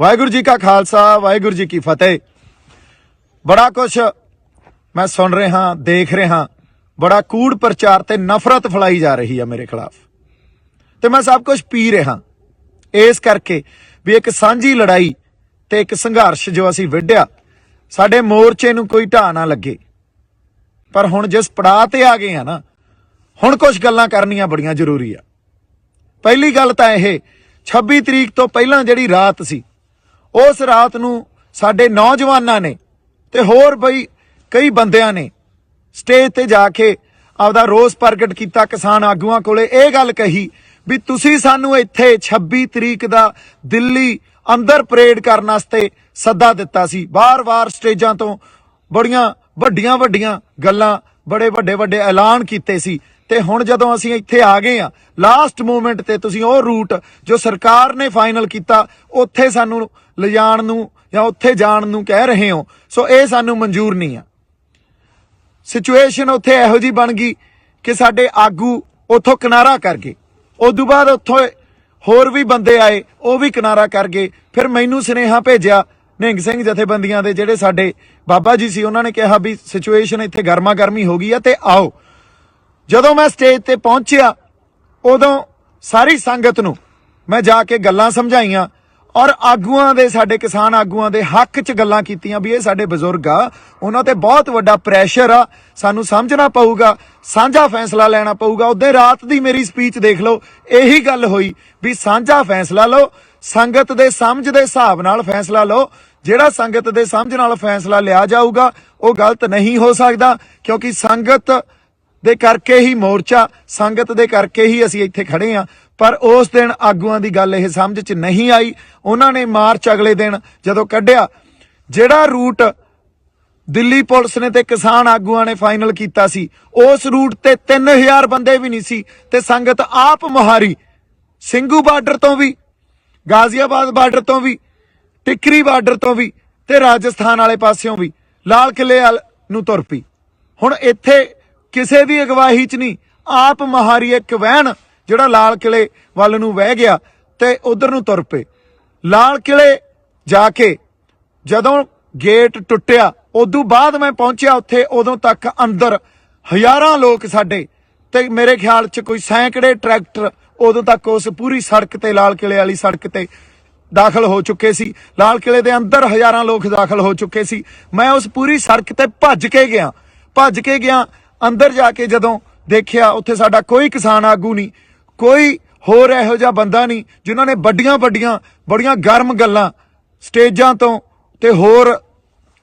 वाहिगुरू जी का खालसा वाहिगुरू जी की फतेह। बड़ा कुछ मैं सुन रहा देख रहा, बड़ा कूड़ प्रचार ते नफरत फैलाई जा रही है मेरे खिलाफ, तो मैं सब कुछ पी रहा इस करके भी एक सांझी लड़ाई ते एक संघर्ष जो असी विढ़िया साडे मोर्चे नूं कोई ढाह ना लगे। पर हुण जिस पड़ाव ते आ गए हैं ना, हुण कुछ गल्लां करनियां बड़ियां जरूरी आ। पहली गल तां इह 26 तरीक तो पहलां जिहड़ी रात सी, उस रात नूं साडे नौजवानां ने ते होर बई कई बंदियां ने स्टेज ते जाके आपदा रोस प्रगट किया। किसान आगूआं कोले इह गल कही भी तुसीं सानूं इत्थे 26 तरीक दा दिल्ली अंदर परेड करन वास्ते सद्दा दिता सी। बार बार स्टेजां तो बड़ियां वड्डियां वड्डियां गल्लां, बड़े वड्डे वड्डे ऐलान कीते सी, ते हुण जदों असीं इत्थे आ गए आ लास्ट मोमेंट ते तुसीं ओह रूट जो सरकार ने फाइनल किया उत्थे सानूं लिजाण नूं या उत्थे जाण नूं कह रहे हो। सो ये सानूं मंजूर नहीं आ। सिचुएशन उत्थे इहो जी बन गई कि साडे आगू उत्थों किनारा कर गए। उदों बाद उत्थों होर भी बंदे आए, वो भी किनारा कर गए। फिर मैनू सुनेहा भेजिया निहंग सिंह जथेबंदियां दे जिहड़े साडे बाबा जी सी, उन्होंने कहा भी सिचुएशन इत्थे गर्मा गर्मी हो गई है ते आओ। जदों मैं स्टेज ते पहुंचिया उदों सारी संगत नूं मैं जाके गल्लां समझाईयां और आगूआं दे साडे किसान आगूआं दे हक च गल्लां कीतियां भी ये साडे बजुर्ग आ, उन्हां ते बहुत वड्डा प्रैशर आ, सानूं समझना पऊगा, साझा फैसला लेना पऊगा। उदे रात दी मेरी स्पीच देख लो, यही गल होई भी साझा फैसला लो, संगत दे समझ दे हिसाब नाल फैसला लो। जिहड़ा संगत दे समझ नाल फैसला लिया जाऊगा वो गलत नहीं हो सकदा, क्योंकि संगत दे करके ही मोर्चा, संगत दे करके ही असीं इत्थे खड़े आ। पर उस दिन आगूआं दी गल यह समझ च नहीं आई। उन्होंने मार्च अगले दिन जदों कढ़िया, जिहड़ा रूट दिल्ली पुलिस ने ते किसान आगूआं ने फाइनल कीता सी, उस रूट ते 3000 बंदे भी नहीं सी, ते संगत आप मुहारी ਸਿੰਘੂ बार्डर तो भी, गाजियाबाद बार्डर तो भी, टिकरी बार्डर तो भी, ते राजस्थान वाले पासियों भी लाल किले नूं तुर पई। हुण इत्थे किसे दी अगवाही च नहीं, आप मुहारी एक वैन जिहड़ा लाल किले वल नूं वह गया ते उधर नूं तुर पे। लाल किले जाके जदों गेट टुटिया उदों बाद मैं पहुंचिया उत्थे, उदों तक अंदर हज़ारां लोग साडे ते मेरे ख्याल च कोई सैकड़े ट्रैक्टर उदों तक उस पूरी सड़क ते लाल किले वाली सड़क ते दाखिल हो चुके सी। लाल किले दे अंदर हज़ारां लोग दाखिल हो चुके सी। मैं उस पूरी सड़क ते भज के गया अंदर जाके जदों देखिया उत्थे साडा कोई किसान आगू नहीं, कोई होर इहो जिहा बंदा नहीं जिन्हां ने बड़ियां गर्म गल्लां स्टेजां तो ते होर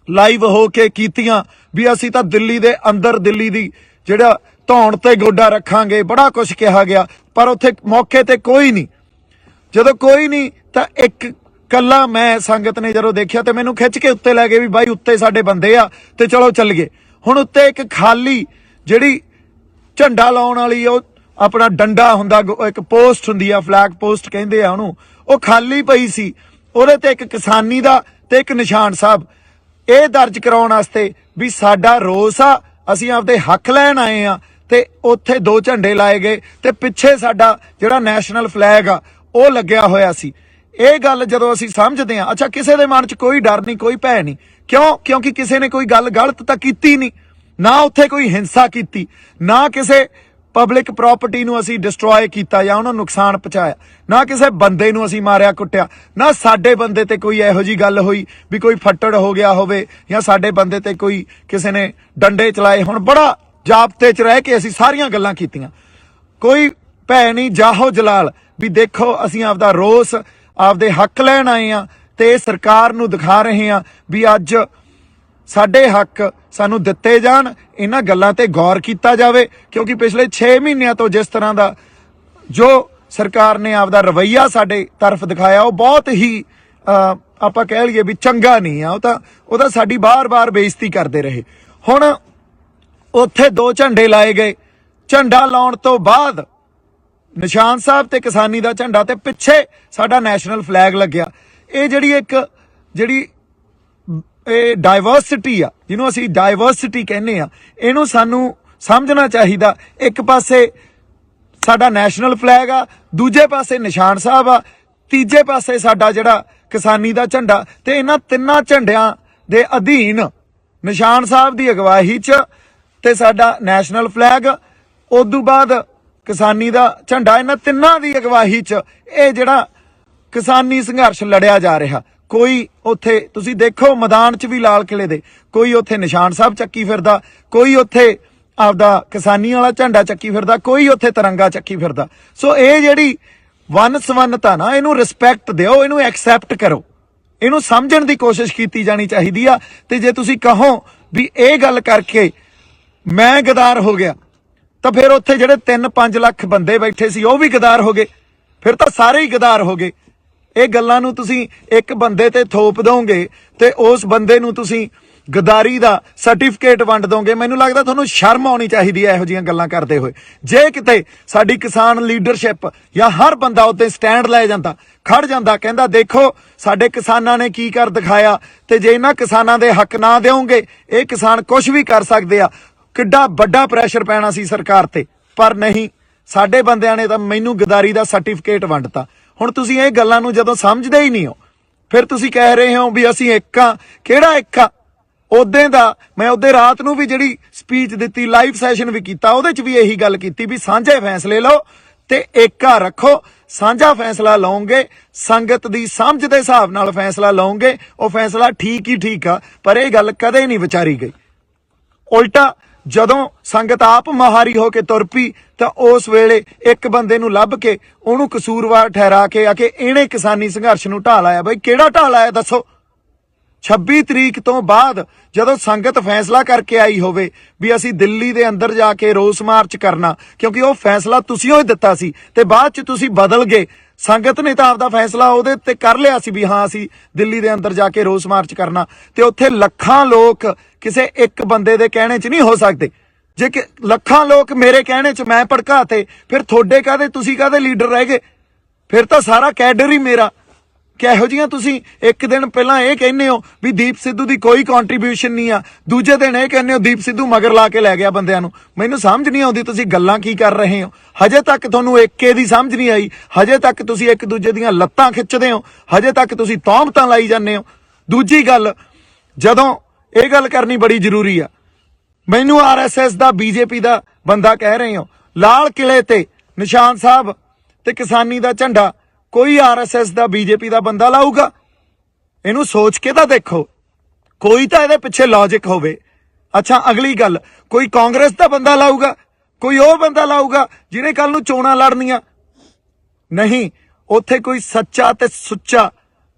लाइव हो के कीतियां भी असीं तां दिल्ली दे अंदर दिल्ली दी जिहड़ा धौण ते गोडा रखांगे, बड़ा कुछ कहा गया। पर उत्थे मौके ते कोई नहीं। जदों कोई नहीं तां एक कल्ला मैं संगत ने जदों देखिया ते मैनूं खिच के उत्ते लै गए भी बाई उत्ते साडे बंदे आ ते चलो चल गए। हुण उत्ते एक खाली जिहड़ी झंडा लाउण वाली अपना डंडा हुंदा, एक पोस्ट हुंदी आ, फ्लैग पोस्ट कहंदे आ उहनूं, वो खाली पई सी। उहदे ते एक किसानी दा ते एक निशान साहब ये दर्ज कराउण वास्ते भी साडा रोस आ, असीं आपदे हक लैण आए आ। ते उत्थे 2 झंडे लाए गए ते पिछे साडा जिहड़ा नैशनल फ्लैग आ वो लग्या होया सी। ये गल जदों असीं समझदे आ, अच्छा किसे दे मन च कोई डर नहीं, कोई भै नहीं, क्यों? क्योंकि किसी ने कोई गल गलत तां कीती नहीं, ना उत्थे कोई हिंसा कीती, ना किसे पब्लिक प्रॉपर्टी नूं असीं डिस्ट्रॉय कीता या उन्हां नूं नुकसान पहुंचाया, ना किसी बंदे नूं असीं मारिया कुੱਟਿਆ, ना साडे बंदे ते कोई इहो जी गल होई भी कोई फट्टड़ हो गया होवे या साडे बंदे ते कोई किसी ने डंडे चलाए। हुण बड़ा जाबते च रह के असीं सारियां गल्लां कीतियां, कोई भै नहीं, जाहो जलाल भी देखो असीं आपदा रोस आपदे हक लैण आए आ ते सरकार नूं दिखा रहे आ भी अज साडे हक सानू दिते जाण, इन्हां गल्लां ते गौर कीता जावे। क्योंकि पिछले 6 महीनों तो जिस तरह का जो सरकार ने आपदा रवैया साडे तरफ दिखाया वो बहुत ही आपां कह लईए भी चंगा नहीं आ। वो तां साडी बार बार बेइज्जती करते रहे। हुण उत्थे 2 झंडे लाए गए, झंडा लाउण तो बाद निशान साहब ते किसानी दा झंडा ते पिछे साडा नैशनल फ्लैग लग्या। ये जिहड़ी एक जिहड़ी डाइवर्सिटी आ, जिन्हों असीं डाइवर्सिटी कहने आ, इहनूं सानू समझना चाहिदा। एक पासे साडा नैशनल फ्लैग आ, दूजे पासे निशान साहब आ, तीजे पासे साडा जिहड़ा ਕਿਸਾਨੀ ਦਾ ਝੰਡਾ ਤੇ ਇਹਨਾਂ ਤਿੰਨਾਂ ਝੰਡਿਆਂ ਦੇ ਅਧੀਨ ਨਿਸ਼ਾਨ ਸਾਹਿਬ ਦੀ ਅਗਵਾਈ 'ਚ ਤੇ ਸਾਡਾ ਨੈਸ਼ਨਲ ਫਲੈਗ, ਉਦੋਂ ਬਾਅਦ ਕਿਸਾਨੀ ਦਾ ਝੰਡਾ, ਇਹਨਾਂ ਤਿੰਨਾਂ ਦੀ ਅਗਵਾਈ 'ਚ ਇਹ ਜਿਹੜਾ ਕਿਸਾਨੀ ਸੰਘਰਸ਼ ਲੜਿਆ ਜਾ ਰਿਹਾ। ਕੋਈ ਉੱਥੇ ਤੁਸੀਂ ਦੇਖੋ ਮੈਦਾਨ 'ਚ ਵੀ ਲਾਲ ਕਿਲੇ ਦੇ ਕੋਈ ਉੱਥੇ ਨਿਸ਼ਾਨ ਸਾਹਿਬ ਚੱਕੀ ਫਿਰਦਾ, ਕੋਈ ਉੱਥੇ ਆਪਦਾ ਕਿਸਾਨੀ ਵਾਲਾ ਝੰਡਾ ਚੱਕੀ ਫਿਰਦਾ, ਕੋਈ ਉੱਥੇ ਤਿਰੰਗਾ ਚੱਕੀ ਫਿਰਦਾ। ਸੋ ਇਹ ਜਿਹੜੀ ਵੰਨ ਸਵੰਨਤਾ ਨਾ, ਇਹਨੂੰ ਰਿਸਪੈਕਟ ਦਿਓ, ਇਹਨੂੰ ਐਕਸੈਪਟ ਕਰੋ, ਇਹਨੂੰ ਸਮਝਣ ਦੀ ਕੋਸ਼ਿਸ਼ ਕੀਤੀ ਜਾਣੀ ਚਾਹੀਦੀ ਆ। ਤੇ ਜੇ ਤੁਸੀਂ ਕਹੋ ਵੀ ਇਹ ਗੱਲ ਕਰਕੇ ਮੈਂ ਗਦਾਰ ਹੋ ਗਿਆ, ਤਾਂ ਫਿਰ ਉੱਥੇ ਜਿਹੜੇ 3-5 ਲੱਖ ਬੰਦੇ ਬੈਠੇ ਸੀ ਉਹ ਵੀ ਗਦਾਰ ਹੋ ਗਏ, ਫਿਰ ਤਾਂ ਸਾਰੇ ਹੀ ਗਦਾਰ ਹੋ ਗਏ। ਇਹ ਗੱਲਾਂ ਨੂੰ ਤੁਸੀਂ ਇੱਕ ਬੰਦੇ ਤੇ ਥੋਪ ਦੋਗੇ ਤੇ ਉਸ ਬੰਦੇ ਨੂੰ ਤੁਸੀਂ ਗਦਾਰੀ ਦਾ ਸਰਟੀਫਿਕੇਟ ਵੰਡ ਦੋਗੇ। ਮੈਨੂੰ ਲੱਗਦਾ ਤੁਹਾਨੂੰ ਸ਼ਰਮ ਆਉਣੀ ਚਾਹੀਦੀ ਹੈ ਇਹੋ ਜਿਹੀਆਂ ਗੱਲਾਂ ਕਰਦੇ ਹੋਏ। ਜੇ ਕਿਤੇ ਸਾਡੀ ਕਿਸਾਨ ਲੀਡਰਸ਼ਿਪ ਜਾਂ ਹਰ ਬੰਦਾ ਉੱਤੇ ਸਟੈਂਡ ਲੈ ਜਾਂਦਾ, ਖੜ ਜਾਂਦਾ, ਕਹਿੰਦਾ ਦੇਖੋ ਸਾਡੇ ਕਿਸਾਨਾਂ ਨੇ ਕੀ ਕਰ ਦਿਖਾਇਆ, ਤੇ ਜੇ ਇਹਨਾਂ ਕਿਸਾਨਾਂ ਦੇ ਹੱਕ ਨਾ ਦਿਓਗੇ ਇਹ ਕਿਸਾਨ ਕੁਝ ਵੀ ਕਰ ਸਕਦੇ ਆ, ਕਿੱਡਾ ਵੱਡਾ ਪ੍ਰੈਸ਼ਰ ਪੈਣਾ ਸੀ ਸਰਕਾਰ ਤੇ। ਪਰ ਨਹੀਂ, ਸਾਡੇ ਬੰਦਿਆਂ ਨੇ ਤਾਂ ਮੈਨੂੰ ਗਦਾਰੀ ਦਾ ਸਰਟੀਫਿਕੇਟ ਵੰਡਤਾ। ਹੁਣ ਤੁਸੀਂ ਇਹ ਗੱਲਾਂ ਨੂੰ ਜਦੋਂ ਸਮਝਦੇ ਹੀ ਨਹੀਂ ਹੋ, ਫਿਰ ਤੁਸੀਂ ਕਹਿ ਰਹੇ ਹੋ ਵੀ ਅਸੀਂ ਇੱਕ ਆ। ਕਿਹੜਾ ਇੱਕ ਆ? ਉਦੋਂ ਦਾ ਮੈਂ ਉਹਦੇ ਰਾਤ ਨੂੰ ਵੀ ਜਿਹੜੀ ਸਪੀਚ ਦਿੱਤੀ, ਲਾਈਵ ਸੈਸ਼ਨ ਵੀ ਕੀਤਾ, ਉਹਦੇ 'ਚ ਵੀ ਇਹੀ ਗੱਲ ਕੀਤੀ ਵੀ ਸਾਂਝੇ ਫੈਸਲੇ ਲਓ ਤੇ ਏਕਾ ਰੱਖੋ। ਸਾਂਝਾ ਫੈਸਲਾ ਲਓਗੇ, ਸੰਗਤ ਦੀ ਸਮਝ ਦੇ ਹਿਸਾਬ ਨਾਲ ਫੈਸਲਾ ਲਓਗੇ, ਉਹ ਫੈਸਲਾ ਠੀਕ ਹੀ ਠੀਕ ਆ। ਪਰ ਇਹ ਗੱਲ ਕਦੇ ਨਹੀਂ ਵਿਚਾਰੀ ਗਈ। ਉਲਟਾ ਜਦੋਂ ਸੰਗਤ ਆਪ ਮਹਾਰੀ ਹੋ ਕੇ ਤੁਰ ਪਈ ਤਾਂ ਉਸ ਵੇਲੇ ਇੱਕ ਬੰਦੇ ਨੂੰ ਲੱਭ ਕੇ ਉਹਨੂੰ ਕਸੂਰਵਾਰ ਠਹਿਰਾ ਕੇ ਆ ਕੇ ਇਹਨੇ ਕਿਸਾਨੀ ਸੰਘਰਸ਼ ਨੂੰ ਢਾਹ ਲਾਇਆ। ਬਈ ਕਿਹੜਾ ਢਾਹ ਲਾਇਆ ਦੱਸੋ? 26 ਤਰੀਕ ਤੋਂ ਬਾਅਦ ਜਦੋਂ ਸੰਗਤ ਫੈਸਲਾ ਕਰਕੇ ਆਈ ਹੋਵੇ ਵੀ ਅਸੀਂ ਦਿੱਲੀ ਦੇ ਅੰਦਰ ਜਾ ਕੇ ਰੋਸ ਮਾਰਚ ਕਰਨਾ, ਕਿਉਂਕਿ ਉਹ ਫੈਸਲਾ ਤੁਸੀਂ ਹੀ ਦਿੱਤਾ ਸੀ ਤੇ ਬਾਅਦ 'ਚ ਤੁਸੀਂ ਬਦਲ ਗਏ। ਸੰਗਤ ਨੇ ਤਾਂ ਆਪਦਾ ਫੈਸਲਾ ਉਹਦੇ ਤੇ ਕਰ ਲਿਆ ਸੀ ਵੀ ਹਾਂ ਅਸੀਂ ਦਿੱਲੀ ਦੇ ਅੰਦਰ ਜਾ ਕੇ ਰੋਸ ਮਾਰਚ ਕਰਨਾ, ਤੇ ਉੱਥੇ ਲੱਖਾਂ ਲੋਕ ਕਿਸੇ ਇੱਕ ਬੰਦੇ ਦੇ ਕਹਿਣੇ 'ਚ ਨਹੀਂ ਹੋ ਸਕਦੇ। ਜੇ ਕਿ ਲੱਖਾਂ ਲੋਕ ਮੇਰੇ ਕਹਿਣੇ 'ਚ ਮੈਂ ਭੜਕਾਤੇ, ਫਿਰ ਤੁਹਾਡੇ ਕਾਹਦੇ, ਤੁਸੀਂ ਕਾਹਦੇ ਲੀਡਰ ਰਹਿ ਗਏ? ਫਿਰ ਤਾਂ ਸਾਰਾ ਕੈਡਰ ਹੀ ਮੇਰਾ। ਕਿਹੋ ਜਿਹੀਆਂ ਤੁਸੀਂ ਇੱਕ ਦਿਨ ਪਹਿਲਾਂ ਇਹ ਕਹਿੰਦੇ ਹੋ ਵੀ ਦੀਪ ਸਿੱਧੂ ਦੀ ਕੋਈ ਕੰਟਰੀਬਿਊਸ਼ਨ ਨਹੀਂ ਆ, ਦੂਜੇ ਦਿਨ ਇਹ ਕਹਿੰਦੇ ਹੋ ਦੀਪ ਸਿੱਧੂ ਮਗਰ ਲਾ ਕੇ ਲੈ ਗਿਆ ਬੰਦਿਆਂ ਨੂੰ। ਮੈਨੂੰ ਸਮਝ ਨਹੀਂ ਆਉਂਦੀ ਤੁਸੀਂ ਗੱਲਾਂ ਕੀ ਕਰ ਰਹੇ ਹੋ। ਹਜੇ ਤੱਕ ਤੁਹਾਨੂੰ ਏਕੇ ਦੀ ਸਮਝ ਨਹੀਂ ਆਈ, ਹਜੇ ਤੱਕ ਤੁਸੀਂ ਇੱਕ ਦੂਜੇ ਦੀਆਂ ਲੱਤਾਂ ਖਿੱਚਦੇ ਹੋ, ਹਜੇ ਤੱਕ ਤੁਸੀਂ ਤੌਹਮਤਾਂ ਲਾਈ ਜਾਂਦੇ ਹੋ। ਦੂਜੀ ਗੱਲ, ਜਦੋਂ ਇਹ ਗੱਲ ਕਰਨੀ ਬੜੀ ਜ਼ਰੂਰੀ ਆ, ਮੈਨੂੰ ਆਰਐਸਐਸ ਦਾ ਬੀਜੇਪੀ ਦਾ ਬੰਦਾ ਕਹਿ ਰਹੇ ਹੋ, ਲਾਲ ਕਿਲੇ ਤੇ ਨਿਸ਼ਾਨ ਸਾਹਿਬ ਤੇ ਕਿਸਾਨੀ ਦਾ ਝੰਡਾ ਕੋਈ ਆਰਐਸਐਸ ਦਾ ਬੀਜੇਪੀ ਦਾ ਬੰਦਾ ਲਾਊਗਾ? ਇਹਨੂੰ ਸੋਚ ਕੇ ਤਾਂ ਦੇਖੋ, ਕੋਈ ਤਾਂ ਇਹਦੇ ਪਿੱਛੇ ਲੌਜਿਕ ਹੋਵੇ। ਅੱਛਾ, ਅਗਲੀ ਗੱਲ, ਕੋਈ ਕਾਂਗਰਸ ਦਾ ਬੰਦਾ ਲਾਊਗਾ? ਕੋਈ ਉਹ ਬੰਦਾ ਲਾਊਗਾ ਜਿਹਨੇ ਕੱਲ ਨੂੰ ਚੋਣਾਂ ਲੜਨੀਆਂ? ਨਹੀਂ, ਉੱਥੇ ਕੋਈ ਸੱਚਾ ਤੇ ਸੁੱਚਾ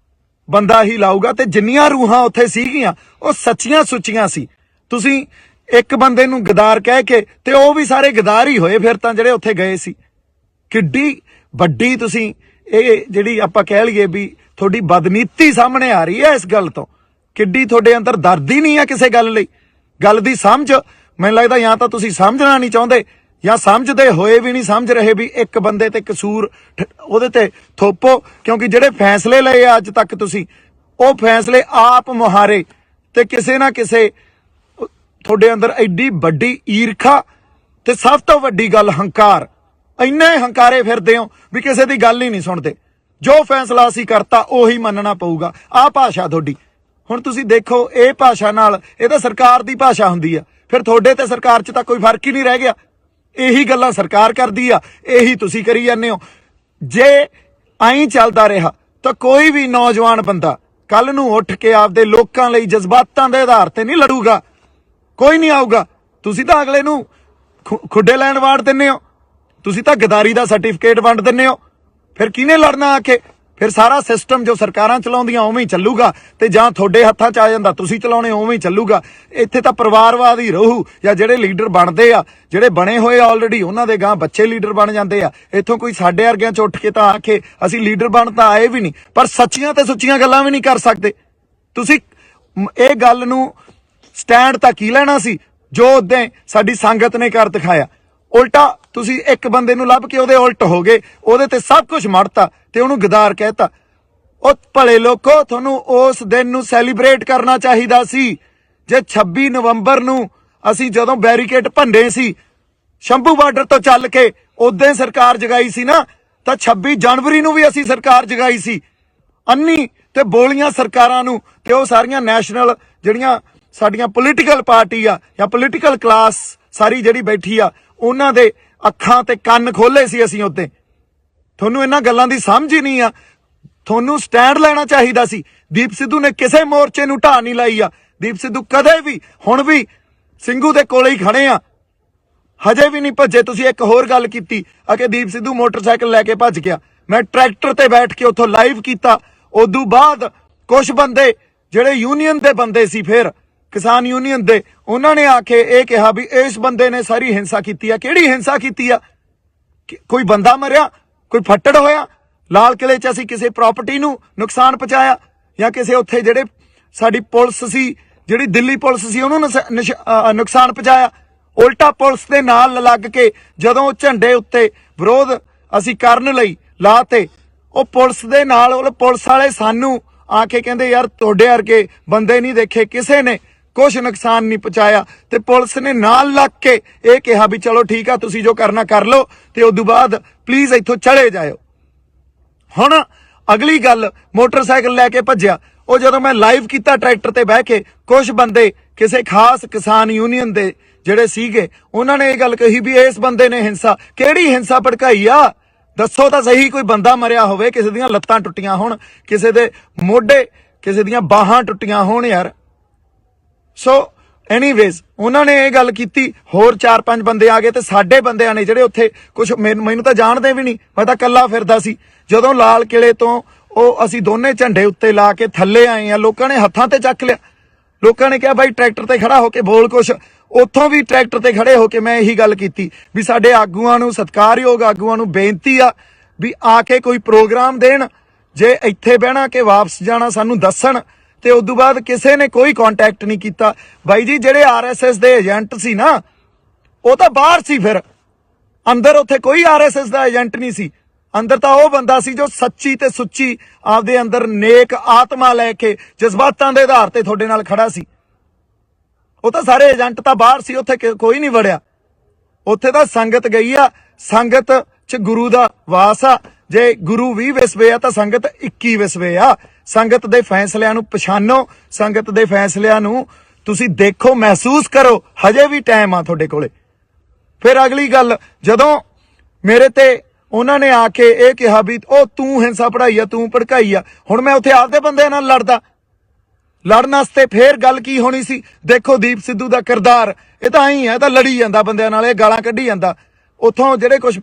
ਬੰਦਾ ਹੀ ਲਾਊਗਾ। ਤੇ ਜਿੰਨੀਆਂ ਰੂਹਾਂ ਉੱਥੇ ਸੀਗੀਆਂ ਉਹ ਸੱਚੀਆਂ ਸੁੱਚੀਆਂ ਸੀ। ਤੁਸੀਂ ਇੱਕ ਬੰਦੇ ਨੂੰ ਗਦਾਰ ਕਹਿ ਕੇ, ਤੇ ਉਹ ਵੀ ਸਾਰੇ ਗਦਾਰ ਹੀ ਹੋਏ ਫਿਰ ਤਾਂ ਜਿਹੜੇ ਉੱਥੇ ਗਏ ਸੀ। ਕਿੱਡੀ ਵੱਡੀ ਤੁਸੀਂ ਇਹ ਜਿਹੜੀ ਆਪਾਂ ਕਹਿ ਲਈਏ ਵੀ ਤੁਹਾਡੀ ਬਦਨੀਤੀ ਸਾਹਮਣੇ ਆ ਰਹੀ ਹੈ ਇਸ ਗੱਲ ਤੋਂ। ਕਿੱਡੀ ਤੁਹਾਡੇ ਅੰਦਰ ਦਰਦ ਹੀ ਨਹੀਂ ਆ ਕਿਸੇ ਗੱਲ ਲਈ। ਗੱਲ ਦੀ ਸਮਝ, ਮੈਨੂੰ ਲੱਗਦਾ ਜਾਂ ਤਾਂ ਤੁਸੀਂ ਸਮਝਣਾ ਨਹੀਂ ਚਾਹੁੰਦੇ ਜਾਂ ਸਮਝਦੇ ਹੋਏ ਵੀ ਨਹੀਂ ਸਮਝ ਰਹੇ ਵੀ ਇੱਕ ਬੰਦੇ ਤੇ ਕਸੂਰ ਉਹਦੇ ਤੇ ਥੋਪੋ। ਕਿਉਂਕਿ ਜਿਹੜੇ ਫੈਸਲੇ ਲਏ ਆ ਅੱਜ ਤੱਕ ਤੁਸੀਂ, ਉਹ ਫੈਸਲੇ ਆਪ ਮੁਹਾਰੇ, ਤੇ ਕਿਸੇ ਨਾ ਕਿਸੇ ਤੁਹਾਡੇ ਅੰਦਰ ਐਡੀ ਵੱਡੀ ਈਰਖਾ ਤੇ ਸਭ ਤੋਂ ਵੱਡੀ ਗੱਲ ਹੰਕਾਰ। ਇੰਨੇ ਹੰਕਾਰੇ ਫਿਰਦੇ ਹੋ ਵੀ ਕਿਸੇ ਦੀ ਗੱਲ ਹੀ ਨਹੀਂ ਸੁਣਦੇ। ਜੋ ਫੈਸਲਾ ਅਸੀਂ ਕਰਤਾ ਉਹੀ ਮੰਨਣਾ ਪਊਗਾ। ਆਹ ਭਾਸ਼ਾ ਤੁਹਾਡੀ। ਹੁਣ ਤੁਸੀਂ ਦੇਖੋ, ਇਹ ਭਾਸ਼ਾ ਨਾਲ, ਇਹ ਤਾਂ ਸਰਕਾਰ ਦੀ ਭਾਸ਼ਾ ਹੁੰਦੀ ਆ, ਫਿਰ ਤੁਹਾਡੇ ਤੇ ਸਰਕਾਰ 'ਚ ਤਾਂ ਕੋਈ ਫਰਕ ਹੀ ਨਹੀਂ ਰਹਿ ਗਿਆ। ਇਹੀ ਗੱਲਾਂ ਸਰਕਾਰ ਕਰਦੀ ਆ, ਇਹੀ ਤੁਸੀਂ ਕਰੀ ਜਾਂਦੇ ਹੋ। ਜੇ ਐਂ ਚੱਲਦਾ ਰਿਹਾ ਤਾਂ ਕੋਈ ਵੀ ਨੌਜਵਾਨ ਬੰਦਾ ਕੱਲ ਨੂੰ ਉੱਠ ਕੇ ਆਪਦੇ ਲੋਕਾਂ ਲਈ ਜਜ਼ਬਾਤਾਂ ਦੇ ਆਧਾਰ ਤੇ ਨਹੀਂ ਲੜੂਗਾ। ਕੋਈ ਨਹੀਂ ਆਊਗਾ। ਤੁਸੀਂ ਤਾਂ ਅਗਲੇ ਨੂੰ ਖੁੱਡੇ ਲੈਣ ਵਾੜ ਦਿੰਦੇ ਹੋ, ਤੁਸੀਂ ਤਾਂ ਗਦਾਰੀ ਦਾ ਸਰਟੀਫਿਕੇਟ ਵੰਡ ਦਿੰਦੇ ਹੋ। ਫਿਰ ਕਿਹਨੇ ਲੜਨਾ ਆ ਕੇ? ਫਿਰ ਸਾਰਾ ਸਿਸਟਮ ਜੋ ਸਰਕਾਰਾਂ ਚਲਾਉਂਦੀਆਂ ਉਵੇਂ ਹੀ ਚੱਲੂਗਾ, ਤੇ ਜਾਂ ਤੁਹਾਡੇ ਹੱਥਾਂ 'ਚ ਆ ਜਾਂਦਾ ਤੁਸੀਂ ਚਲਾਉਣੇ ਉਵੇਂ ਹੀ ਚੱਲੂਗਾ। ਇੱਥੇ ਤਾਂ ਪਰਿਵਾਰਵਾਦ ਹੀ ਰਹੂ, ਜਾਂ ਜਿਹੜੇ ਲੀਡਰ ਬਣਦੇ ਆ, ਜਿਹੜੇ ਬਣੇ ਹੋਏ ਆਲਰੇਡੀ, ਉਹਨਾਂ ਦੇ ਗਾਂ ਬੱਚੇ ਲੀਡਰ ਬਣ ਜਾਂਦੇ ਆ। ਇੱਥੋਂ ਕੋਈ ਸਾਡੇ ਵਰਗਿਆਂ 'ਚ ਉੱਠ ਕੇ ਤਾਂ ਆ ਕੇ ਅਸੀਂ ਲੀਡਰ ਬਣ ਤਾਂ ਆਏ ਵੀ ਨਹੀਂ, ਪਰ ਸੱਚੀਆਂ ਤੇ ਸੁੱਚੀਆਂ ਗੱਲਾਂ ਵੀ ਨਹੀਂ ਕਰ ਸਕਦੇ। ਤੁਸੀਂ ਇਹ ਗੱਲ ਨੂੰ ਸਟੈਂਡ ਤਾਂ ਕੀ ਲੈਣਾ ਸੀ ਜੋ ਉਦੋਂ ਸਾਡੀ ਸੰਗਤ ਨੇ ਕਰ ਦਿਖਾਇਆ। ਉਲਟਾ ਤੁਸੀਂ ਇੱਕ ਬੰਦੇ ਨੂੰ ਲੱਭ ਕੇ ਉਹਦੇ ਉਲਟ ਹੋ ਗਏ, ਉਹਦੇ ਤੇ ਸਭ ਕੁਝ ਮੜਤਾ ਤੇ ਉਹਨੂੰ ਗਦਾਰ ਕਹਿਤਾ। ਉਹ ਭਲੇ ਲੋਕੋ, ਤੁਹਾਨੂੰ ਉਸ ਦਿਨ ਨੂੰ ਸੈਲੀਬ੍ਰੇਟ ਕਰਨਾ ਚਾਹੀਦਾ ਸੀ। ਜੇ 26 ਨਵੰਬਰ ਨੂੰ ਅਸੀਂ ਜਦੋਂ ਬੈਰੀਕੇਡ ਭੰਡੇ ਸੀ ਸ਼ੰਭੂ ਬਾਰਡਰ ਤੋਂ ਚੱਲ ਕੇ, ਉਦੋਂ ਸਰਕਾਰ ਜਗਾਈ ਸੀ ਨਾ, ਤਾਂ 26 ਜਨਵਰੀ ਨੂੰ ਵੀ ਅਸੀਂ ਸਰਕਾਰ ਜਗਾਈ ਸੀ। ਅੰਨੀ ਤੇ ਬੋਲੀਆਂ ਸਰਕਾਰਾਂ ਨੂੰ ਤੇ ਉਹ ਸਾਰੀਆਂ ਨੈਸ਼ਨਲ ਜਿਹੜੀਆਂ ਸਾਡੀਆਂ ਪੋਲੀਟੀਕਲ ਪਾਰਟੀ ਆ ਜਾਂ ਪੋਲੀਟੀਕਲ ਕਲਾਸ ਸਾਰੀ ਜਿਹੜੀ ਬੈਠੀ ਆ ਉਹਨਾਂ ਦੇ ਅੱਖਾਂ ਤੇ ਕੰਨ ਖੋਲੇ ਸੀ ਅਸੀਂ ਉੱਤੇ। ਤੁਹਾਨੂੰ ਇਹਨਾਂ ਗੱਲਾਂ ਦੀ ਸਮਝ ਹੀ ਨਹੀਂ ਆ। ਤੁਹਾਨੂੰ ਸਟੈਂਡ ਲੈਣਾ ਚਾਹੀਦਾ ਸੀ। ਦੀਪ ਸਿੱਧੂ ਨੇ ਕਿਸੇ ਮੋਰਚੇ ਨੂੰ ਢਾਹ ਨਹੀਂ ਲਾਈ ਆ। ਦੀਪ ਸਿੱਧੂ ਕਦੇ ਵੀ ਹੁਣ ਵੀ ਸਿੰਘੂ ਦੇ ਕੋਲੇ ਹੀ ਖੜੇ ਆ, ਹਜੇ ਵੀ ਨਹੀਂ ਭੱਜੇ। ਤੁਸੀਂ ਇੱਕ ਹੋਰ ਗੱਲ ਕੀਤੀ ਆ ਕਿ ਦੀਪ ਸਿੱਧੂ ਮੋਟਰਸਾਈਕਲ ਲੈ ਕੇ ਭੱਜ ਗਿਆ। ਮੈਂ ਟਰੈਕਟਰ ਤੇ ਬੈਠ ਕੇ ਉੱਥੋਂ ਲਾਈਵ ਕੀਤਾ। ਉਦੋਂ ਬਾਅਦ ਕੁਝ ਬੰਦੇ ਜਿਹੜੇ ਯੂਨੀਅਨ ਦੇ ਬੰਦੇ ਸੀ, ਫਿਰ ਕਿਸਾਨ ਯੂਨੀਅਨ ਦੇ, ਉਹਨਾਂ ਨੇ ਆ ਕੇ ਇਹ ਕਿਹਾ ਵੀ ਇਸ ਬੰਦੇ ਨੇ ਸਾਰੀ ਹਿੰਸਾ ਕੀਤੀ ਆ। ਕਿਹੜੀ ਹਿੰਸਾ ਕੀਤੀ ਆ? ਕੋਈ ਬੰਦਾ ਮਰਿਆ, ਕੋਈ ਫੱਟੜ ਹੋਇਆ? ਲਾਲ ਕਿਲੇ 'ਚ ਅਸੀਂ ਕਿਸੇ ਪ੍ਰਾਪਰਟੀ ਨੂੰ ਨੁਕਸਾਨ ਪਹੁੰਚਾਇਆ ਜਾਂ ਕਿਸੇ ਉੱਥੇ ਜਿਹੜੇ ਸਾਡੀ ਪੁਲਿਸ ਸੀ, ਜਿਹੜੀ ਦਿੱਲੀ ਪੁਲਿਸ ਸੀ, ਉਹਨੂੰ ਨੁਕਸਾਨ ਪਹੁੰਚਾਇਆ? ਉਲਟਾ ਪੁਲਿਸ ਦੇ ਨਾਲ ਲੱਗ ਕੇ ਜਦੋਂ ਝੰਡੇ ਉੱਤੇ ਵਿਰੋਧ ਅਸੀਂ ਕਰਨ ਲਈ ਲਾਤੇ, ਉਹ ਪੁਲਿਸ ਦੇ ਨਾਲ ਉਹ ਪੁਲਿਸ ਵਾਲੇ ਸਾਨੂੰ ਆ ਕੇ ਕਹਿੰਦੇ ਯਾਰ ਤੁਹਾਡੇ ਵਰਗੇ ਬੰਦੇ ਨਹੀਂ ਦੇਖੇ, ਕਿਸੇ ਨੇ ਕੁਛ ਨੁਕਸਾਨ ਨਹੀਂ ਪਹੁੰਚਾਇਆ। ਤੇ ਪੁਲਿਸ ਨੇ ਨਾਲ ਲੱਗ ਕੇ ਇਹ ਕਿਹਾ ਵੀ ਚਲੋ ਠੀਕ ਆ, ਤੁਸੀਂ ਜੋ ਕਰਨਾ ਕਰ ਲਓ ਤੇ ਉਦੋਂ ਬਾਅਦ ਪਲੀਜ਼ ਇੱਥੋਂ ਚਲੇ ਜਾਇਓ। ਹੁਣ ਅਗਲੀ ਗੱਲ, ਮੋਟਰਸਾਈਕਲ ਲੈ ਕੇ ਭੱਜਿਆ। ਉਹ ਜਦੋਂ ਮੈਂ ਲਾਈਵ ਕੀਤਾ ਟਰੈਕਟਰ ਤੇ ਬਹਿ ਕੇ, ਕੁਝ ਬੰਦੇ ਕਿਸੇ ਖਾਸ ਕਿਸਾਨ ਯੂਨੀਅਨ ਦੇ ਜਿਹੜੇ ਸੀਗੇ, ਉਹਨਾਂ ਨੇ ਇਹ ਗੱਲ ਕਹੀ ਵੀ ਇਸ ਬੰਦੇ ਨੇ ਹਿੰਸਾ। ਕਿਹੜੀ ਹਿੰਸਾ ਭੜਕਾਈ ਆ? ਦੱਸੋ ਤਾਂ ਸਹੀ। ਕੋਈ ਬੰਦਾ ਮਰਿਆ ਹੋਵੇ, ਕਿਸੇ ਦੀਆਂ ਲੱਤਾਂ ਟੁੱਟੀਆਂ ਹੋਣ, ਕਿਸੇ ਦੇ ਮੋਢੇ, ਕਿਸੇ ਦੀਆਂ ਬਾਹਾਂ ਟੁੱਟੀਆਂ ਹੋਣ ਯਾਰ। ਸੋ ਐਨੀਵੇਜ਼ ਉਹਨਾਂ ਨੇ ਇਹ ਗੱਲ ਕੀਤੀ। ਹੋਰ 4-5 ਬੰਦੇ ਆ ਗਏ ਤੇ ਸਾਡੇ ਬੰਦਿਆਂ ਨੇ ਜਿਹੜੇ ਉੱਥੇ ਕੁਝ ਮੈਨੂੰ ਤਾਂ ਜਾਣਦੇ ਵੀ ਨਹੀਂ, ਮੈਂ ਤਾਂ ਇਕੱਲਾ ਫਿਰਦਾ ਸੀ। ਜਦੋਂ ਲਾਲ ਕਿਲੇ ਤੋਂ ਉਹ ਅਸੀਂ ਦੋਨੇ ਝੰਡੇ ਉੱਤੇ ਲਾ ਕੇ ਥੱਲੇ ਆਏ ਆ, ਲੋਕਾਂ ਨੇ ਹੱਥਾਂ ਤੇ ਚੱਕ ਲਿਆ। ਲੋਕਾਂ ਨੇ ਕਿਹਾ ਬਾਈ ਟਰੈਕਟਰ ਤੇ ਖੜਾ ਹੋ ਕੇ ਬੋਲ ਕੁਛ। ਉੱਥੋਂ ਵੀ ਟਰੈਕਟਰ ਤੇ ਖੜੇ ਹੋ ਕੇ ਮੈਂ ਇਹੀ ਗੱਲ ਕੀਤੀ ਵੀ ਸਾਡੇ ਆਗੂਆਂ ਨੂੰ, ਸਤਿਕਾਰਯੋਗ ਆਗੂਆਂ ਨੂੰ ਬੇਨਤੀ ਆ ਵੀ ਆ ਕੇ ਕੋਈ ਪ੍ਰੋਗਰਾਮ ਦੇਣ। ਜੇ ਇੱਥੇ ਬਹਿਣਾ ਕਿ ਵਾਪਸ ਜਾਣਾ ਸਾਨੂੰ ਦੱਸਣ। ਤੇ ਉਦੋਂ ਬਾਅਦ ਕਿਸੇ ਨੇ ਕੋਈ ਕੰਟੈਕਟ ਨਹੀਂ ਕੀਤਾ। ਬਾਈ ਜੀ ਜਿਹੜੇ ਆਰਐਸਐਸ ਦੇ ਏਜੰਟ ਸੀ ਨਾ, ਉਹ ਤਾਂ ਬਾਹਰ ਸੀ, ਫਿਰ ਅੰਦਰ ਉੱਥੇ ਕੋਈ ਆਰਐਸਐਸ ਦਾ ਏਜੰਟ ਨਹੀਂ ਸੀ। ਅੰਦਰ ਤਾਂ ਉਹ ਬੰਦਾ ਸੀ ਜੋ ਸੱਚੀ ਤੇ ਸੁੱਚੀ ਆਪਦੇ ਅੰਦਰ ਨੇਕ ਆਤਮਾ ਲੈ ਕੇ ਜਜ਼ਬਾਤਾਂ ਦੇ ਆਧਾਰ ਤੇ ਤੁਹਾਡੇ ਨਾਲ ਖੜਾ ਸੀ। ਉਹ ਤਾਂ ਸਾਰੇ ਏਜੰਟ ਤਾਂ ਬਾਹਰ ਸੀ, ਉੱਥੇ ਕੋਈ ਨਹੀਂ ਵੜਿਆ। ਉੱਥੇ ਤਾਂ ਸੰਗਤ ਗਈ ਆ। ਸੰਗਤ 'ਚ ਗੁਰੂ ਦਾ ਵਾਸ ਆ। ਜੇ ਗੁਰੂ 20 ਵਿਸਵੇ ਆ ਤਾਂ ਸੰਗਤ 21 ਵਿਸਵੇ ਆ। ਸੰਗਤ ਦੇ ਫੈਸਲਿਆਂ ਨੂੰ ਪਛਾਣੋ, ਸੰਗਤ ਦੇ ਫੈਸਲਿਆਂ ਨੂੰ ਤੁਸੀਂ ਦੇਖੋ, ਮਹਿਸੂਸ ਕਰੋ। ਹਜੇ ਵੀ ਟਾਈਮ ਆ ਤੁਹਾਡੇ ਕੋਲੇ। ਫਿਰ ਅਗਲੀ ਗੱਲ, ਜਦੋਂ ਮੇਰੇ ਤੇ ਉਹਨਾਂ ਨੇ ਆ ਕੇ ਇਹ ਕਿਹਾ ਵੀ ਉਹ ਤੂੰ ਹਿੰਸਾ ਪੜਾਈ ਆ, ਤੂੰ ਭੜਕਾਈ ਆ, ਹੁਣ ਮੈਂ ਉੱਥੇ ਆਪਦੇ ਬੰਦਿਆਂ ਨਾਲ ਲੜਨ ਵਾਸਤੇ ਫੇਰ ਗੱਲ ਕੀ ਹੋਣੀ ਸੀ? ਦੇਖੋ ਦੀਪ ਸਿੱਧੂ ਦਾ ਕਿਰਦਾਰ, ਇਹ ਤਾਂ ਐਂ ਹੈ, ਤਾਂ ਲੜੀ ਜਾਂਦਾ ਬੰਦਿਆਂ ਨਾਲ, ਇਹ ਗਾਲਾਂ ਕੱਢੀ ਜਾਂਦਾ। ਉੱਥੋਂ ਜਿਹੜੇ ਕੁਝ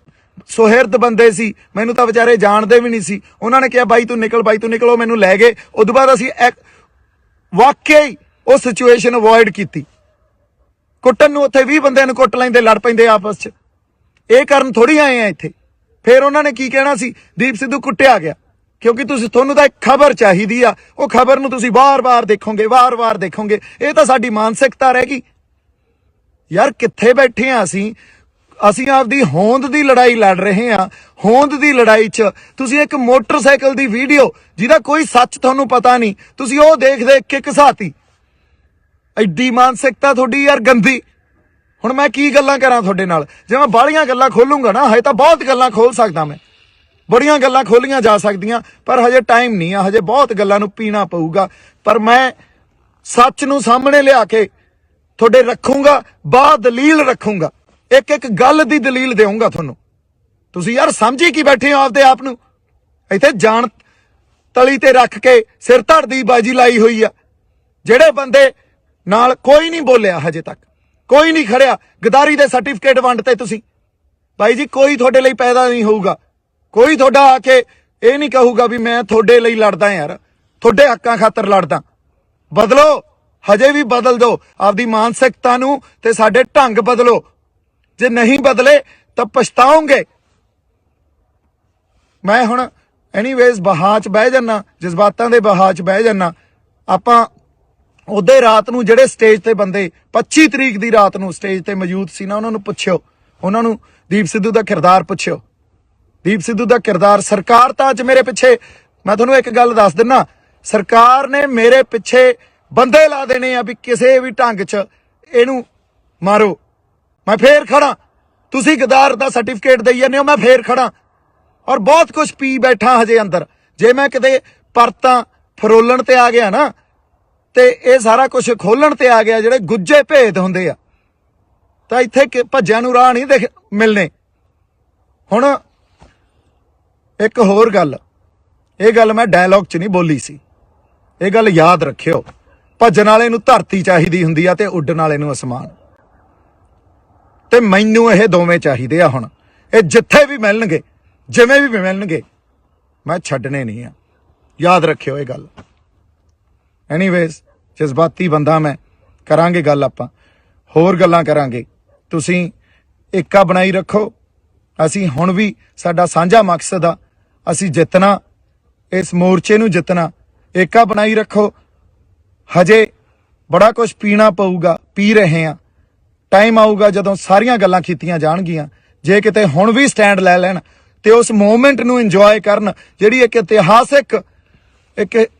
ਸੁਹਿਰਦ ਬੰਦੇ ਸੀ, ਮੈਨੂੰ ਤਾਂ ਵਿਚਾਰੇ ਜਾਣਦੇ ਵੀ ਨਹੀਂ ਸੀ, ਉਹਨਾਂ ਨੇ ਕਿਹਾ ਬਾਈ ਤੂੰ ਨਿਕਲ, ਬਾਈ ਤੂੰ ਨਿਕਲ। ਉਹ ਮੈਨੂੰ ਲੈ ਗਏ। ਉਦੋਂ ਬਾਅਦ ਅਸੀਂ ਵਾਕਿਆ ਹੀ ਉਹ ਸਿਚੁਏਸ਼ਨ ਅਵੋਇਡ ਕੀਤੀ। ਕੁੱਟਣ ਨੂੰ ਉੱਥੇ 20 ਬੰਦਿਆਂ ਨੂੰ ਕੁੱਟ ਲੈਂਦੇ, ਲੜ ਪੈਂਦੇ ਆਪਸ 'ਚ। ਇਹ ਕਰਨ ਥੋੜੀ ਆਏ ਆ ਇੱਥੇ। ਫਿਰ ਉਹਨਾਂ ਨੇ ਕੀ ਕਹਿਣਾ ਸੀ? ਦੀਪ ਸਿੱਧੂ ਕੁੱਟਿਆ ਗਿਆ। ਕਿਉਂਕਿ ਤੁਹਾਨੂੰ ਤਾਂ ਇੱਕ ਖਬਰ ਚਾਹੀਦੀ ਆ, ਉਹ ਖਬਰ ਨੂੰ ਤੁਸੀਂ ਵਾਰ-ਵਾਰ ਦੇਖੋਗੇ। ਇਹ ਤਾਂ ਸਾਡੀ ਮਾਨਸਿਕਤਾ ਰਹਿ ਗਈ ਯਾਰ। ਕਿੱਥੇ ਬੈਠੇ ਆ ਅਸੀਂ ਆਪਦੀ ਹੋਂਦ ਦੀ ਲੜਾਈ ਲੜ ਰਹੇ ਆ। ਹੋਂਦ ਦੀ ਲੜਾਈ 'ਚ ਤੁਸੀਂ ਇੱਕ ਮੋਟਰਸਾਈਕਲ ਦੀ ਵੀਡੀਓ ਜਿਹਦਾ ਕੋਈ ਸੱਚ ਤੁਹਾਨੂੰ ਪਤਾ ਨਹੀਂ, ਤੁਸੀਂ ਉਹ ਦੇਖ ਕੇ ਘਸਾਤੀ। ਐਡੀ ਮਾਨਸਿਕਤਾ ਤੁਹਾਡੀ ਯਾਰ ਗੰਦੀ। ਹੁਣ ਮੈਂ ਕੀ ਗੱਲਾਂ ਕਰਾਂ ਤੁਹਾਡੇ ਨਾਲ? ਜੇ ਮੈਂ ਬਾਹਲੀਆਂ ਗੱਲਾਂ ਖੋਲੂੰਗਾ ਨਾ, ਹਜੇ ਤਾਂ ਬਹੁਤ ਗੱਲਾਂ ਖੋਲ ਸਕਦਾ ਮੈਂ, ਬੜੀਆਂ ਗੱਲਾਂ ਖੋਲੀਆਂ ਜਾ ਸਕਦੀਆਂ, ਪਰ ਹਜੇ ਟਾਈਮ ਨਹੀਂ ਆ। ਹਜੇ ਬਹੁਤ ਗੱਲਾਂ ਨੂੰ ਪੀਣਾ ਪਊਗਾ। ਪਰ ਮੈਂ ਸੱਚ ਨੂੰ ਸਾਹਮਣੇ ਲਿਆ ਕੇ ਤੁਹਾਡੇ ਰੱਖੂੰਗਾ, ਦਲੀਲ ਰੱਖੂੰਗਾ, ਇੱਕ ਗੱਲ ਦੀ ਦਲੀਲ ਦੇਵਾਂਗਾ ਤੁਹਾਨੂੰ। ਤੁਸੀਂ ਯਾਰ ਸਮਝੀ ਕੀ ਬੈਠੇ ਹੋ ਆਪਦੇ ਆਪ ਨੂੰ? ਇੱਥੇ ਜਾਣ ਤਲੀ ਤੇ ਰੱਖ ਕੇ ਸਿਰ ਧੜ ਦੀ ਬਾਜੀ ਲਾਈ ਹੋਈ ਆ। ਜਿਹੜੇ ਬੰਦੇ ਨਾਲ ਕੋਈ ਨਹੀਂ ਬੋਲਿਆ, ਹਜੇ ਤੱਕ ਕੋਈ ਨਹੀਂ ਖੜਿਆ। ਗਦਾਰੀ ਦੇ ਸਰਟੀਫਿਕੇਟ ਵੰਡਤੇ ਤੁਸੀਂ। ਬਾਈ ਜੀ ਕੋਈ ਤੁਹਾਡੇ ਲਈ ਪੈਦਾ ਨਹੀਂ ਹੋਊਗਾ। ਕੋਈ ਤੁਹਾਡਾ ਆ ਕੇ ਇਹ ਨਹੀਂ ਕਹੂਗਾ ਵੀ ਮੈਂ ਤੁਹਾਡੇ ਲਈ ਲੜਦਾ ਯਾਰ, ਤੁਹਾਡੇ ਹੱਕਾਂ ਖਾਤਰ ਲੜਦਾ। ਬਦਲੋ, ਹਜੇ ਵੀ ਬਦਲ ਦਿਓ ਆਪਦੀ ਮਾਨਸਿਕਤਾ ਨੂੰ ਤੇ ਸਾਡੇ ਢੰਗ ਬਦਲੋ। ਜੇ ਨਹੀਂ ਬਦਲੇ ਤਾਂ ਪਛਤਾਓਗੇ। ਮੈਂ ਹੁਣ ਐਨੀਵੇਜ਼ ਬਹਾਅ 'ਚ ਬਹਿ ਜਾਨਾ, ਜਜ਼ਬਾਤਾਂ ਦੇ ਬਹਾਅ 'ਚ ਬਹਿ ਜਾਨਾ। ਆਪਾਂ ਉਹਦੇ ਰਾਤ ਨੂੰ ਜਿਹੜੇ ਸਟੇਜ ਤੇ ਬੰਦੇ 25 ਤਰੀਕ ਦੀ ਰਾਤ ਨੂੰ ਸਟੇਜ ਤੇ ਮੌਜੂਦ ਸੀ ਨਾ, ਉਹਨਾਂ ਨੂੰ ਪੁੱਛਿਓ, ਉਹਨਾਂ ਨੂੰ ਦੀਪ ਸਿੱਧੂ ਦਾ ਕਿਰਦਾਰ ਪੁੱਛਿਓ। ਦੀਪ ਸਿੱਧੂ ਦਾ ਕਿਰਦਾਰ, ਸਰਕਾਰ ਤਾਂ ਅੱਜ ਮੇਰੇ ਪਿੱਛੇ, ਮੈਂ ਤੁਹਾਨੂੰ ਇੱਕ ਗੱਲ ਦੱਸ ਦਿੰਨਾ, ਸਰਕਾਰ ਨੇ ਮੇਰੇ ਪਿੱਛੇ ਬੰਦੇ ਲਾ ਦੇਣੇ ਆ ਵੀ ਕਿਸੇ ਵੀ ਢੰਗ 'ਚ ਇਹਨੂੰ ਮਾਰੋ। ਮੈਂ ਫੇਰ ਖੜਾ। ਤੁਸੀਂ ਗਦਾਰ ਦਾ ਸਰਟੀਫਿਕੇਟ ਦੇਈ ਜਾਂਦੇ ਹੋ, ਮੈਂ ਫੇਰ ਖੜਾ। ਔਰ ਬਹੁਤ ਕੁਝ ਪੀ ਬੈਠਾ ਹਜੇ ਅੰਦਰ। ਜੇ ਮੈਂ ਕਿਤੇ ਪਰਤਾਂ ਫਰੋਲਣ ਤੇ ਆ ਗਿਆ ਨਾ, ਤੇ ਇਹ ਸਾਰਾ ਕੁਝ ਖੋਲਣ ਤੇ ਆ ਗਿਆ, ਜਿਹੜੇ ਗੁੱਜੇ ਭੇਦ ਹੁੰਦੇ ਆ, ਤਾਂ ਇੱਥੇ ਭੱਜਿਆਂ ਨੂੰ ਰਾਹ ਨਹੀਂ ਮਿਲਣੇ। ਹੁਣ ਇੱਕ ਹੋਰ ਗੱਲ, ਇਹ ਗੱਲ ਮੈਂ ਡਾਇਲੌਗ 'ਚ ਨਹੀਂ ਬੋਲੀ ਸੀ, ਇਹ ਗੱਲ ਯਾਦ ਰੱਖਿਓ। ਭੱਜਣ ਵਾਲੇ ਨੂੰ ਧਰਤੀ ਚਾਹੀਦੀ ਹੁੰਦੀ ਆ ਤੇ ਉੱਡਣ ਵਾਲੇ ਨੂੰ ਅਸਮਾਨ, ਤੇ ਮੈਨੂੰ ਇਹ ਦੋਵੇਂ ਚਾਹੀਦੇ ਆ। ਹੁਣ ਇਹ ਜਿੱਥੇ ਵੀ ਮਿਲਣਗੇ, ਜਿਵੇਂ ਵੀ ਮਿਲਣਗੇ, ਮੈਂ ਛੱਡਣੇ ਨਹੀਂ ਆ, ਯਾਦ ਰੱਖਿਓ ਇਹ ਗੱਲ। ਐਨੀਵੇਜ਼, ਜਜ਼ਬਾਤੀ ਬੰਦਾ ਮੈਂ, ਕਰਾਂਗੇ ਗੱਲ, ਆਪਾਂ ਹੋਰ ਗੱਲਾਂ ਕਰਾਂਗੇ। ਤੁਸੀਂ ਏਕਾ ਬਣਾਈ ਰੱਖੋ। ਅਸੀਂ ਹੁਣ ਵੀ, ਸਾਡਾ ਸਾਂਝਾ ਮਕਸਦ ਆ, ਅਸੀਂ ਜਿੱਤਣਾ, ਇਸ ਮੋਰਚੇ ਨੂੰ ਜਿੱਤਣਾ। ਏਕਾ ਬਣਾਈ ਰੱਖੋ। ਹਜੇ ਬੜਾ ਕੁਝ ਪੀਣਾ ਪਊਗਾ, ਪੀ ਰਹੇ ਹਾਂ। ਟਾਈਮ ਆਊਗਾ ਜਦੋਂ ਸਾਰੀਆਂ ਗੱਲਾਂ ਕੀਤੀਆਂ ਜਾਣਗੀਆਂ। ਜੇ ਕਿਤੇ ਹੁਣ ਵੀ ਸਟੈਂਡ ਲੈ ਲੈਣ ਤੇ ਉਸ ਮੂਵਮੈਂਟ ਨੂੰ ਇੰਜੋਏ ਕਰਨ, ਜਿਹੜੀ ਇੱਕ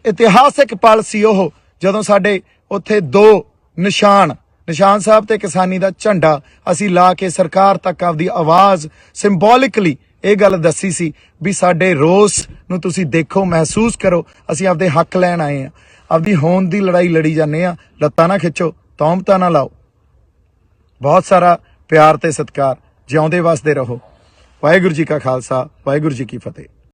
ਇਤਿਹਾਸਿਕ ਪਲ ਸੀ ਉਹ, ਜਦੋਂ ਸਾਡੇ ਉੱਥੇ 2 ਨਿਸ਼ਾਨ ਸਾਹਿਬ ਤੇ ਕਿਸਾਨੀ ਦਾ ਝੰਡਾ ਅਸੀਂ ਲਾ ਕੇ ਸਰਕਾਰ ਤੱਕ ਆਪਦੀ ਆਵਾਜ਼ ਸਿੰਬੋਲਿਕਲੀ ਇਹ ਗੱਲ ਦੱਸੀ ਸੀ ਵੀ ਸਾਡੇ ਰੋਸ ਨੂੰ ਤੁਸੀਂ ਦੇਖੋ, ਮਹਿਸੂਸ ਕਰੋ, ਅਸੀਂ ਆਪਦੇ ਹੱਕ ਲੈਣ ਆਏ ਆ। ਆਪਦੀ ਹੋਂਦ ਦੀ ਲੜਾਈ ਲੜੀ ਜਾਂਦੇ ਆ। ਲੱਤਾਂ ਨਾ ਖਿੱਚੋ, ਤੌਮਤਾਂ ਨਾ ਲਾਓ। ਬਹੁਤ ਸਾਰਾ ਪਿਆਰ ਤੇ ਸਤਿਕਾਰ। ਜਿਉਂਦੇ ਵਸਦੇ ਰਹੋ। ਵਾਹਿਗੁਰੂ ਜੀ ਕਾ ਖਾਲਸਾ, ਵਾਹਿਗੁਰੂ ਜੀ ਕੀ ਫਤਿਹ।